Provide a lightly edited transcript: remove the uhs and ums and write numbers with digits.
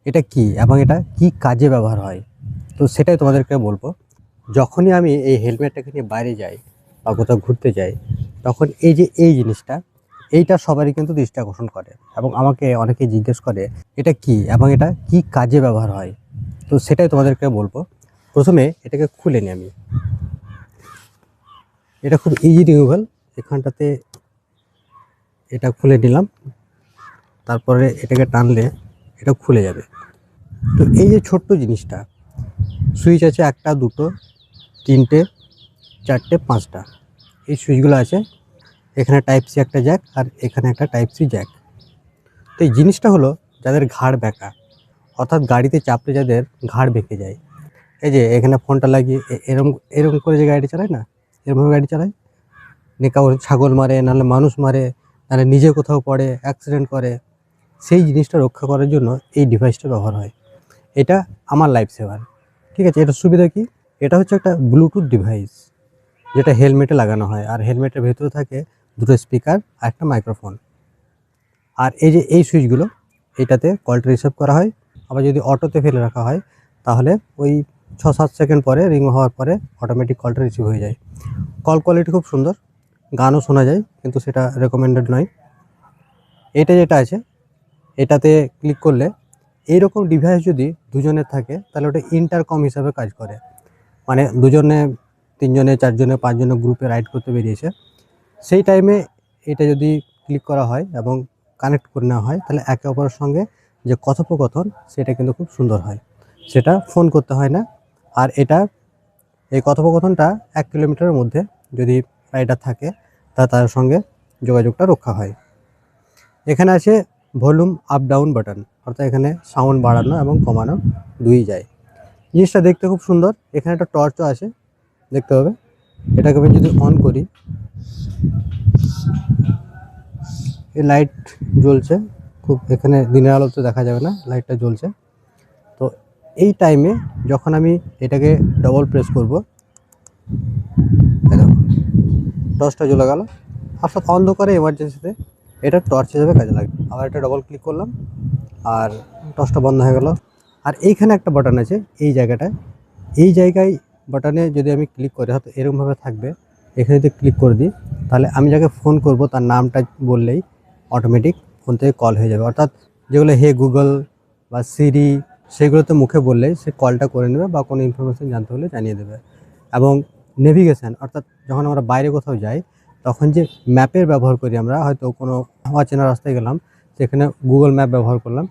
এটা কি এবং এটা কি কাজে ব্যবহার হয়, তো সেটাই তোমাদেরকে বলবো। যখনই আমি এই হেলমেটটাকে নিয়ে বাইরে যাই বা কোথাও ঘুরতে যাই, তখন এই যে এই জিনিসটা, এইটা সবারই কিন্তু দৃষ্টি আকর্ষণ করে এবং আমাকে অনেকে জিজ্ঞেস করে এটা কি এবং এটা কি কাজে ব্যবহার হয়, তো সেটাই তোমাদেরকে বলবো। প্রথমে এটাকে খুলে নিই আমি। এটা খুব ইজি রিমুভাল। এখানটাতে এটা খুলে নিলাম, তারপরে এটাকে টানলে এটা খুলে যাবে। তো এই যে ছোট্ট জিনিসটা, সুইচ আছে একটা, দুটো, তিনটে, চারটে, পাঁচটা, এই সুইচগুলো আছে। এখানে টাইপ সি একটা জ্যাক আর এখানে একটা টাইপ সি জ্যাক। তো এই জিনিসটা হলো যাদের ঘাড় ব্যাকা, অর্থাৎ গাড়িতে চাপলে যাদের ঘাড় বেঁকে যায়, এই যে এখানে ফোনটা লাগিয়ে এরম এরকম করে যে গাড়ি চালায় না, এরকমভাবে গাড়ি চালায়, কাউর ছাগল মারে, নাহলে মানুষ মারে, নাহলে নিজে কোথাও পড়ে অ্যাক্সিডেন্ট করে, সেই জিনিসটা রক্ষা করার জন্য এই ডিভাইসটা ব্যবহার হয়। এটা আমার লাইফ সেভার। ঠিক আছে, এটা সুবিধা কি? এটা হচ্ছে একটা ব্লুটুথ ডিভাইস যেটা হেলমেটে লাগানো হয়, আর হেলমেটের ভেতরে থাকে দুটো স্পিকার আর একটা মাইক্রোফোন। আর এই যে এই সুইচগুলো, এটাতে কলটা রিসিভ করা হয়। আবার যদি অটোতে ফেলে রাখা হয় তাহলে ওই 6-7 সেকেন্ড পরে রিং হওয়ার পরে অটোমেটিক কলটা রিসিভ হয়ে যায়। কল কোয়ালিটি খুব সুন্দর, গানও শোনা যায়, কিন্তু সেটা রেকমেন্ডেড নয়। এটা যেটা আছে, এটাতে ক্লিক করলে এইরকম ডিভাইস যদি দুজনের থাকে তাহলে ওটা ইন্টারকম হিসাবে কাজ করে। মানে দুজনে, তিনজনে, চারজনে, পাঁচজনে গ্রুপে রাইড করতে বেরিয়েছে, সেই টাইমে এটা যদি ক্লিক করা হয় এবং কানেক্ট করে নেওয়া হয়, তাহলে একে অপরের সঙ্গে যে কথোপকথন সেটা কিন্তু খুব সুন্দর হয়, সেটা ফোন করতে হয় না। আর এটা, এই কথোপকথনটা 1 কিলোমিটারের মধ্যে যদি রাইডার থাকে তা তার সঙ্গে যোগাযোগটা রক্ষা হয়। এখানে আছে ভলিউম আপ ডাউন বাটন, অর্থাৎ এখানে সাউন্ড বাড়ানো এবং কমানো দুই যায়। জিনিসটা দেখতে খুব সুন্দর। এখানে একটা টর্চও আছে, দেখতে হবে। এটাকে আমি যদি অন করি, এই লাইট জ্বলছে, খুব এখানে দিনের আলো তো দেখা যাবে না, লাইটটা জ্বলছে। তো এই টাইমে যখন আমি এটাকে ডবল প্রেস করব, টর্চটা জ্বলে গেল। অর্থাৎ অন্ধকারে এমার্জেন্সিতে এটা টর্চ হিসেবে কাজে লাগবে। আবার এটা ডবল ক্লিক করলাম আর টর্চটা বন্ধ হয়ে গেল। আর এইখানে একটা বাটন আছে এই জায়গাটায়, এই জায়গায় বাটনে যদি আমি ক্লিক করি, হয়তো এরকমভাবে থাকবে, এখানে যদি ক্লিক করে দিই তাহলে আমি যাকে ফোন করব তার নামটা বললেই অটোমেটিক ফোন থেকে কল হয়ে যাবে। অর্থাৎ যেগুলো হে গুগল বা সিরি, সেগুলোতে মুখে বললেই সে কলটা করে নেবে বা কোনো ইনফরমেশান জানতে হলে জানিয়ে দেবে। এবং নেভিগেশান, অর্থাৎ যখন আমরা বাইরে কোথাও যাই তখন যে ম্যাপের ব্যবহার করি আমরা, হয়তো কোনো অচেনা রাস্তায় গেলাম, সেখানে গুগল ম্যাপ ব্যবহার করলাম,